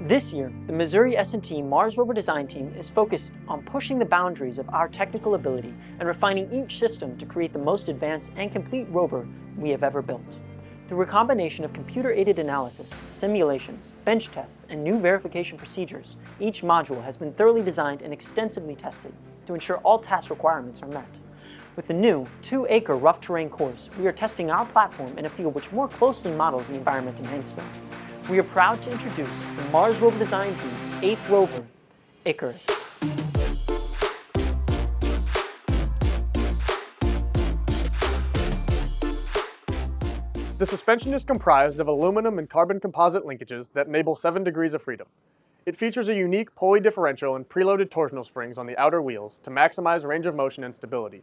This year, the Missouri S&T Mars Rover Design Team is focused on pushing the boundaries of our technical ability and refining each system to create the most advanced and complete rover we have ever built. Through a combination of computer-aided analysis, simulations, bench tests, and new verification procedures, each module has been thoroughly designed and extensively tested to ensure all task requirements are met. With the new 2-acre rough terrain course, we are testing our platform in a field which more closely models the environment in Hanksville. We are proud to introduce the Mars Rover Design Team's 8th rover, Icarus. The suspension is comprised of aluminum and carbon composite linkages that enable 7 degrees of freedom. It features a unique pulley differential and preloaded torsional springs on the outer wheels to maximize range of motion and stability.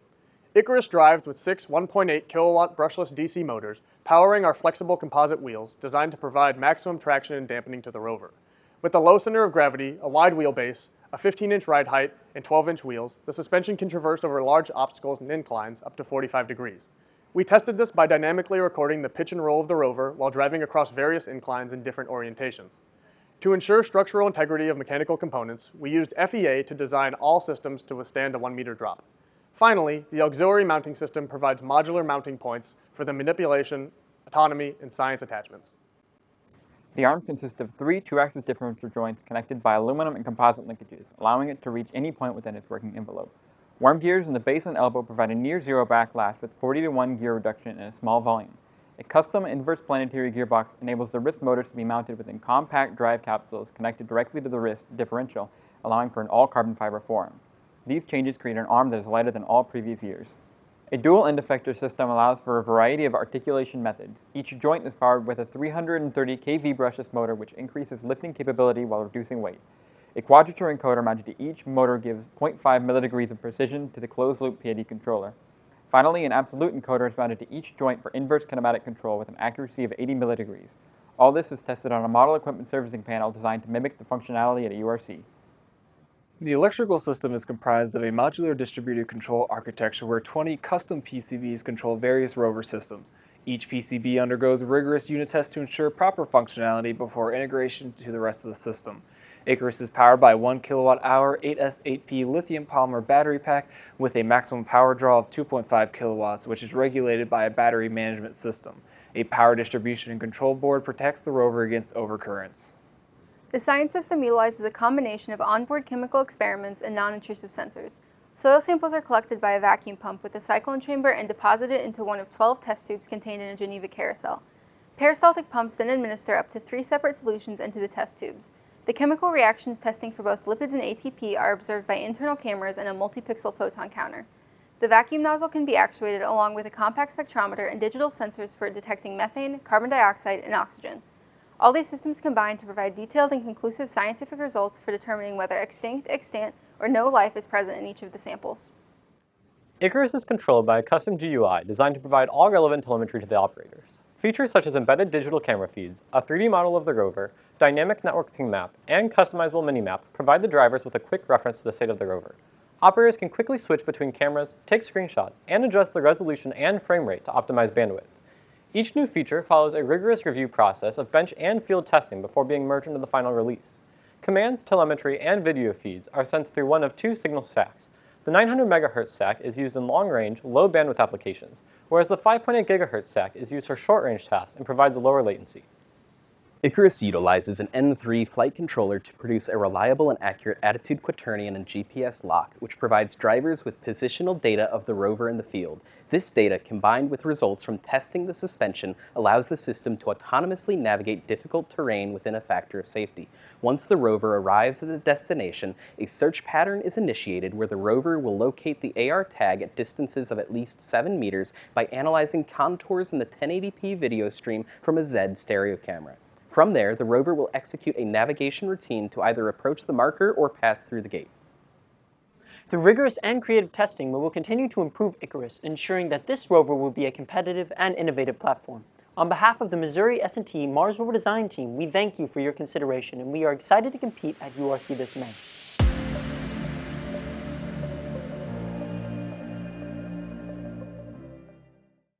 Icarus drives with 6 1.8 kilowatt brushless DC motors powering our flexible composite wheels designed to provide maximum traction and dampening to the rover. With a low center of gravity, a wide wheelbase, a 15-inch ride height, and 12-inch wheels, the suspension can traverse over large obstacles and inclines up to 45 degrees. We tested this by dynamically recording the pitch and roll of the rover while driving across various inclines in different orientations. To ensure structural integrity of mechanical components, we used FEA to design all systems to withstand a 1-meter drop. Finally, the auxiliary mounting system provides modular mounting points for the manipulation, autonomy, and science attachments. The arm consists of 3 2-axis differential joints connected by aluminum and composite linkages, allowing it to reach any point within its working envelope. Worm gears in the base and elbow provide a near-zero backlash with 40-to-1 gear reduction in a small volume. A custom inverse planetary gearbox enables the wrist motors to be mounted within compact drive capsules connected directly to the wrist differential, allowing for an all-carbon fiber form. These changes create an arm that is lighter than all previous years. A dual end effector system allows for a variety of articulation methods. Each joint is powered with a 330 kV brushless motor which increases lifting capability while reducing weight. A quadrature encoder mounted to each motor gives 0.5 millidegrees of precision to the closed-loop PID controller. Finally, an absolute encoder is mounted to each joint for inverse kinematic control with an accuracy of 80 millidegrees. All this is tested on a model equipment servicing panel designed to mimic the functionality at a URC. The electrical system is comprised of a modular distributed control architecture where 20 custom PCBs control various rover systems. Each PCB undergoes rigorous unit tests to ensure proper functionality before integration to the rest of the system. Icarus is powered by a 1 kilowatt-hour 8S8P lithium polymer battery pack with a maximum power draw of 2.5 kilowatts, which is regulated by a battery management system. A power distribution and control board protects the rover against overcurrents. The science system utilizes a combination of onboard chemical experiments and non-intrusive sensors. Soil samples are collected by a vacuum pump with a cyclone chamber and deposited into one of 12 test tubes contained in a Geneva carousel. Peristaltic pumps then administer up to 3 separate solutions into the test tubes. The chemical reactions testing for both lipids and ATP are observed by internal cameras and a multi-pixel photon counter. The vacuum nozzle can be actuated along with a compact spectrometer and digital sensors for detecting methane, carbon dioxide, and oxygen. All these systems combine to provide detailed and conclusive scientific results for determining whether extinct, extant, or no life is present in each of the samples. Icarus is controlled by a custom GUI designed to provide all relevant telemetry to the operators. Features such as embedded digital camera feeds, a 3D model of the rover, dynamic network ping map, and customizable mini-map provide the drivers with a quick reference to the state of the rover. Operators can quickly switch between cameras, take screenshots, and adjust the resolution and frame rate to optimize bandwidth. Each new feature follows a rigorous review process of bench and field testing before being merged into the final release. Commands, telemetry, and video feeds are sent through one of 2 signal stacks. The 900 MHz stack is used in long-range, low-bandwidth applications, whereas the 5.8 GHz stack is used for short-range tasks and provides a lower latency. Icarus utilizes an N3 flight controller to produce a reliable and accurate attitude quaternion and GPS lock, which provides drivers with positional data of the rover in the field. This data, combined with results from testing the suspension, allows the system to autonomously navigate difficult terrain within a factor of safety. Once the rover arrives at the destination, a search pattern is initiated where the rover will locate the AR tag at distances of at least 7 meters by analyzing contours in the 1080p video stream from a Z stereo camera. From there, the rover will execute a navigation routine to either approach the marker or pass through the gate. Through rigorous and creative testing, we will continue to improve Icarus, ensuring that this rover will be a competitive and innovative platform. On behalf of the Missouri S&T Mars Rover Design Team, we thank you for your consideration, and we are excited to compete at URC this May.